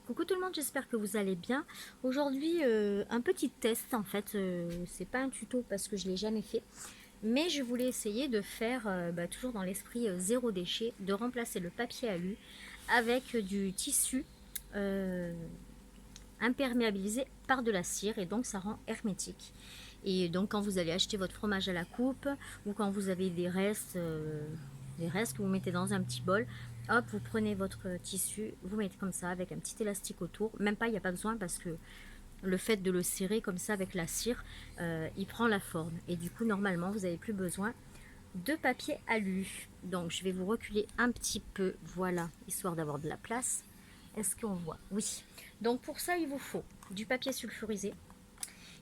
Coucou tout le monde, j'espère que vous allez bien. Aujourd'hui, un petit test en fait. C'est pas un tuto parce que je l'ai jamais fait, mais je voulais essayer de faire, toujours dans l'esprit zéro déchet, de remplacer le papier alu avec du tissu euh, imperméabilisé par de la cire et donc ça rend hermétique. Et donc quand vous allez acheter votre fromage à la coupe ou quand vous avez des restes que vous mettez dans un petit bol, hop, vous prenez votre tissu, vous mettez comme ça avec un petit élastique autour. Même pas, il n'y a pas besoin parce que le fait de le serrer comme ça avec la cire, il prend la forme. Et du coup, normalement, vous n'avez plus besoin de papier alu. Donc je vais vous reculer un petit peu, voilà, histoire d'avoir de la place. Est-ce qu'on voit? Oui. Donc pour ça, il vous faut du papier sulfurisé,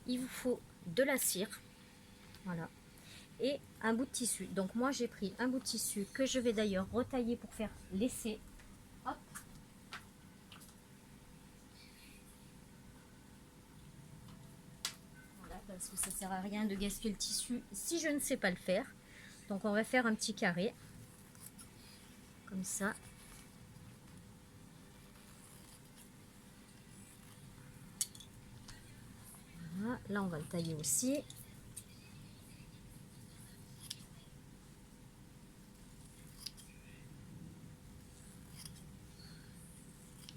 il vous faut de la cire, voilà, et un bout de tissu. Donc moi j'ai pris un bout de tissu que je vais d'ailleurs retailler pour faire l'essai. Hop. Voilà, parce que ça sert à rien de gaspiller le tissu si je ne sais pas le faire. Donc on va faire un petit carré comme ça. Voilà. Là on va le tailler aussi.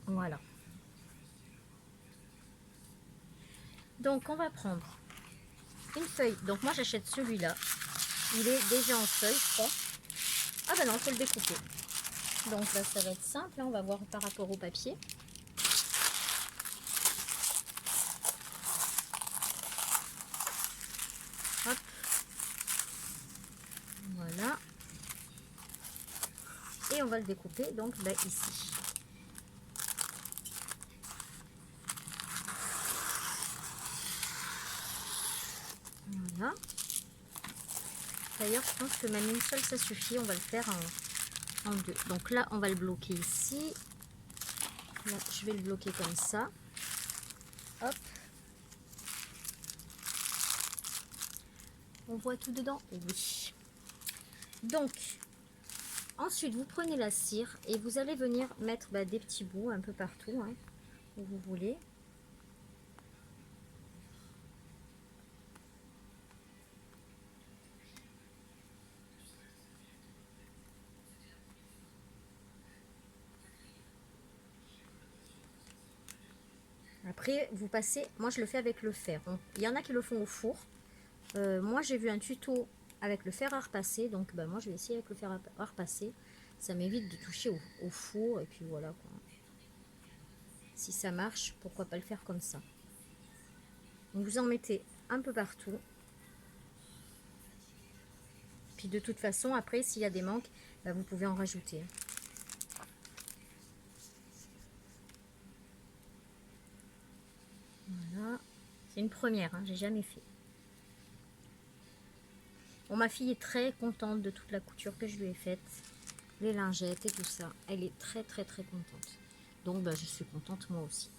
Voilà. Donc on va prendre une feuille. Donc moi j'achète celui-là. Il est déjà en feuille, je crois. Ah ben non, il faut le découper. Donc là ça va être simple, hein. On va voir par rapport au papier. Hop. Voilà. Et on va le découper donc ici. Voilà. D'ailleurs, je pense que même une seule, ça suffit. On va le faire en deux. Donc là, on va le bloquer ici. Là, je vais le bloquer comme ça. Hop. On voit tout dedans? Oui. Donc, ensuite, vous prenez la cire et vous allez venir mettre des petits bouts un peu partout, hein, où vous voulez. Après, vous passez, moi je le fais avec le fer. Il y en a qui le font au four. Moi j'ai vu un tuto avec le fer à repasser, donc moi je vais essayer avec le fer à repasser. Ça m'évite de toucher au four, et puis voilà quoi. Si ça marche, pourquoi pas le faire comme ça. Donc vous en mettez un peu partout. Puis de toute façon, après, s'il y a des manques, vous pouvez en rajouter. Voilà. C'est une première, hein, j'ai jamais fait. Bon, ma fille est très contente de toute la couture que je lui ai faite. Les lingettes et tout ça. Elle est très très très contente. Donc je suis contente moi aussi.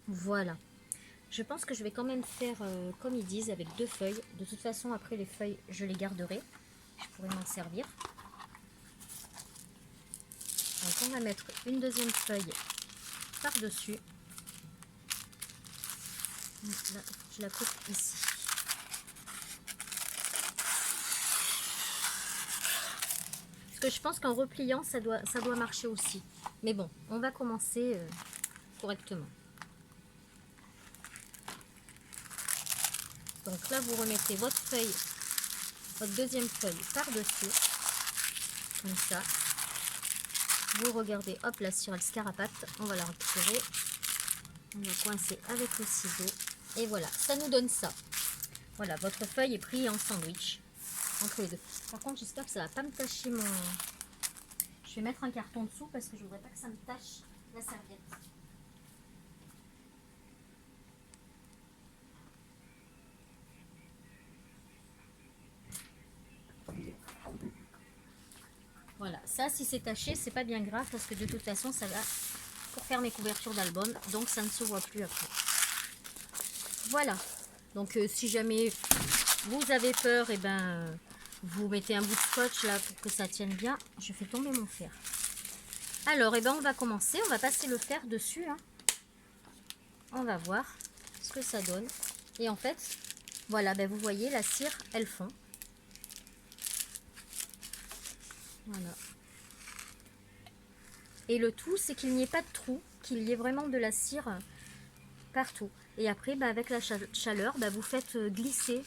Voilà. Je pense que je vais quand même faire comme ils disent avec deux feuilles. De toute façon, après les feuilles, je les garderai. Je pourrais m'en servir. Donc on va mettre une deuxième feuille par-dessus. Là, je la coupe ici. Parce que je pense qu'en repliant, ça doit marcher aussi. Mais bon, on va commencer correctement. Donc là, vous remettez votre feuille, votre deuxième feuille par-dessus, comme ça. Vous regardez, hop, la cire, elle se carapate. On va la récupérer. On va coincer avec le ciseau. Et voilà, ça nous donne ça. Voilà, votre feuille est prise en sandwich entre les deux. Par contre, j'espère que ça va pas me tacher mon... Je vais mettre un carton dessous parce que je voudrais pas que ça me tache la serviette. Voilà, ça si c'est taché, c'est pas bien grave parce que de toute façon, ça va pour faire mes couvertures d'album, donc ça ne se voit plus après. Voilà, donc si jamais vous avez peur, et Vous mettez un bout de scotch là pour que ça tienne bien. Je fais tomber mon fer. Alors, on va commencer. On va passer le fer dessus. Hein. On va voir ce que ça donne. Et en fait, voilà, vous voyez, la cire, elle fond. Voilà. Et le tout, c'est qu'il n'y ait pas de trou, qu'il y ait vraiment de la cire partout. Et après, avec la chaleur, vous faites glisser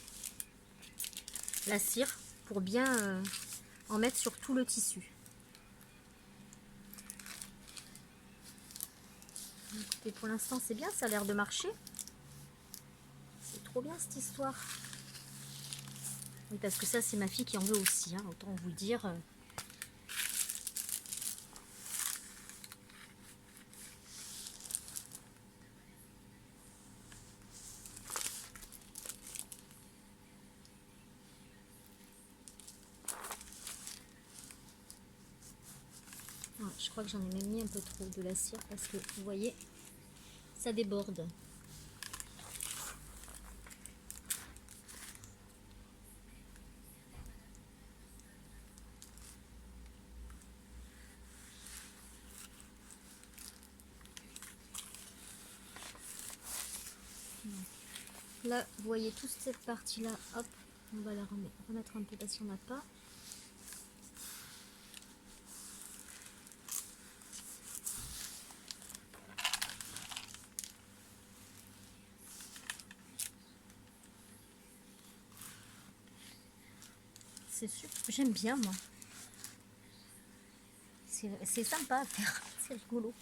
la cire pour bien en mettre sur tout le tissu. Écoutez, pour l'instant, c'est bien, ça a l'air de marcher. C'est trop bien cette histoire. Oui, parce que ça, c'est ma fille qui en veut aussi, hein, autant vous dire. Je crois que j'en ai même mis un peu trop de la cire parce que vous voyez, ça déborde. Là, vous voyez toute cette partie-là, hop, on va la remettre un peu parce qu'il n'y en a pas. C'est super, j'aime bien moi. C'est sympa à faire, c'est rigolo.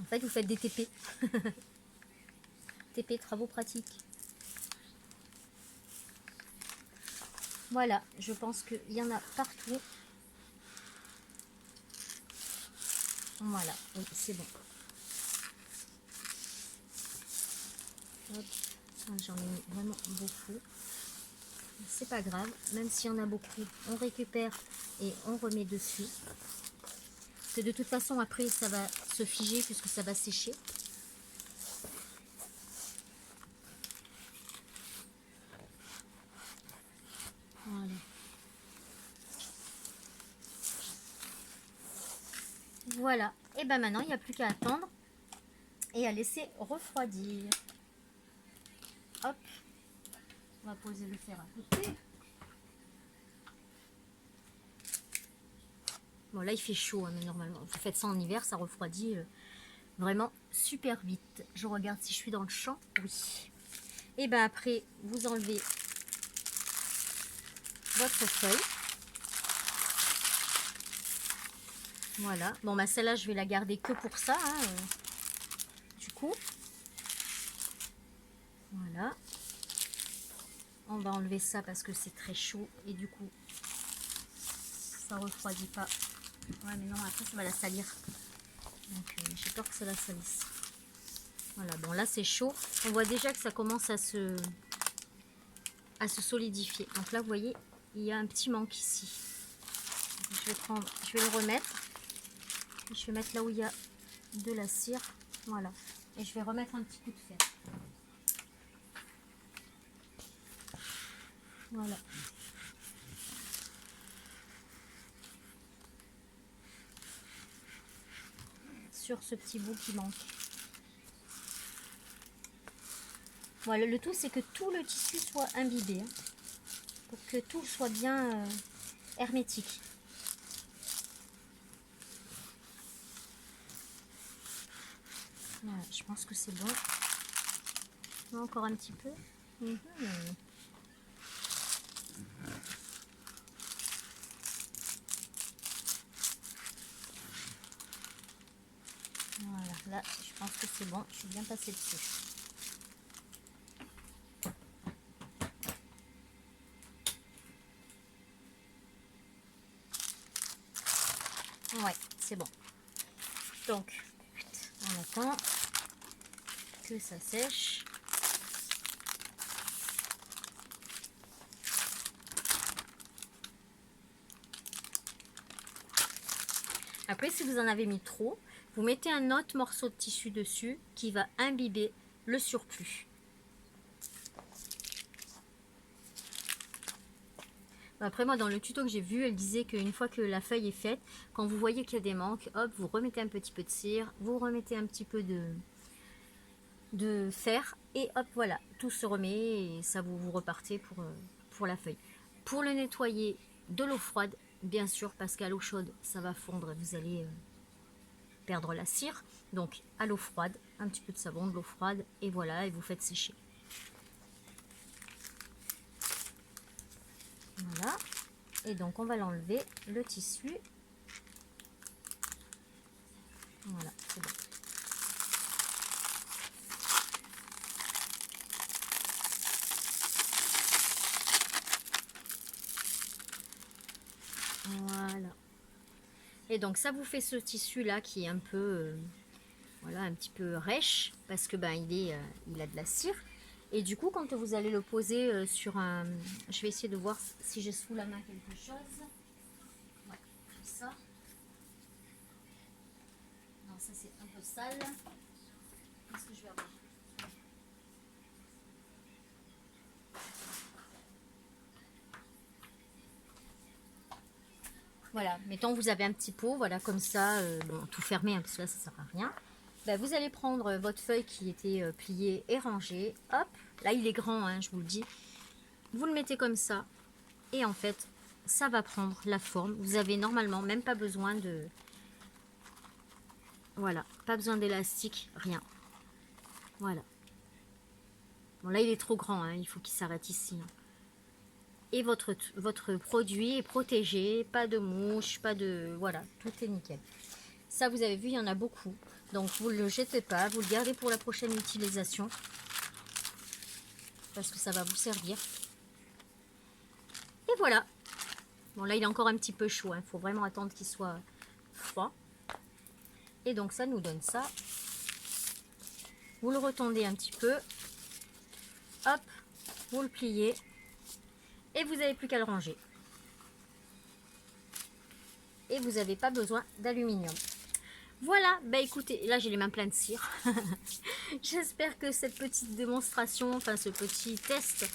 En fait, vous faites des TP. TP, travaux pratiques. Voilà, je pense qu'il y en a partout. Voilà, oui, c'est bon. J'en ai mis vraiment beaucoup. C'est pas grave, même s'il y en a beaucoup, on récupère et on remet dessus. Parce que de toute façon, après, ça va se figer puisque ça va sécher. Voilà. Voilà. Et maintenant, il n'y a plus qu'à attendre et à laisser refroidir. Hop. On va poser le fer à côté. Bon, là, il fait chaud, hein, mais normalement. Vous faites ça en hiver, ça refroidit vraiment super vite. Je regarde si je suis dans le champ. Oui. Et après, vous enlevez votre feuille. Voilà. Bon, celle-là, je vais la garder que pour ça. Hein, du coup. Voilà. On va enlever ça parce que c'est très chaud. Et du coup, ça refroidit pas. Ouais, mais non, après, ça va la salir. Donc, j'ai peur que ça la salisse. Voilà. Bon, là, c'est chaud. On voit déjà que ça commence à se solidifier. Donc là, vous voyez, il y a un petit manque ici. Donc, je vais le remettre. Je vais mettre là où il y a de la cire. Voilà. Et je vais remettre un petit coup de fer. Voilà. Sur ce petit bout qui manque. Voilà, le tout c'est que tout le tissu soit imbibé. Hein, pour que tout soit bien hermétique. Voilà, je pense que c'est bon. Encore un petit peu. Voilà, là je pense que c'est bon, je suis bien passée dessus. Ouais, c'est bon. Donc, on attend que ça sèche. Après, si vous en avez mis trop, vous mettez un autre morceau de tissu dessus qui va imbiber le surplus. Après moi dans le tuto que j'ai vu, elle disait qu'une fois que la feuille est faite, quand vous voyez qu'il y a des manques, hop, vous remettez un petit peu de cire, vous remettez un petit peu de fer et hop voilà, tout se remet et ça vous repartez pour la feuille. Pour le nettoyer, de l'eau froide bien sûr, parce qu'à l'eau chaude ça va fondre et vous allez perdre la cire. Donc à l'eau froide, un petit peu de savon, de l'eau froide et voilà, et vous faites sécher. Voilà, et donc on va l'enlever, le tissu. Voilà, c'est bon. Voilà. Et donc ça vous fait ce tissu là qui est un peu, voilà, un petit peu rêche parce que ben il a de la cire. Et du coup quand vous allez le poser sur un, je vais essayer de voir si j'ai sous la main quelque chose. Ouais, ça. Non, ça c'est un peu sale. Qu'est-ce que je vais avoir? Voilà, mettons vous avez un petit pot, voilà, comme ça, bon, tout fermé, hein, parce que là, ça sert à rien. Ben, vous allez prendre votre feuille qui était pliée et rangée, hop, là, il est grand, hein, je vous le dis. Vous le mettez comme ça, et en fait, ça va prendre la forme. Vous avez normalement même pas besoin de... Voilà, pas besoin d'élastique, rien. Voilà. Bon, là, il est trop grand, hein, il faut qu'il s'arrête ici, hein. Et votre produit est protégé, pas de mouches, pas de... Voilà, tout est nickel. Ça, vous avez vu, il y en a beaucoup. Donc, vous ne le jetez pas, vous le gardez pour la prochaine utilisation. Parce que ça va vous servir. Et voilà. Bon, là, il est encore un petit peu chaud. Il faut vraiment attendre qu'il soit froid. Et donc, ça nous donne ça. Vous le retendez un petit peu. Hop, vous le pliez. Et vous n'avez plus qu'à le ranger. Et vous n'avez pas besoin d'aluminium. Voilà, bah écoutez, là j'ai les mains pleines de cire. J'espère que cette petite démonstration, enfin ce petit test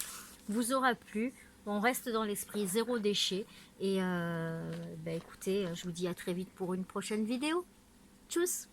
vous aura plu. On reste dans l'esprit zéro déchet. Et bah écoutez, je vous dis à très vite pour une prochaine vidéo. Tchuss!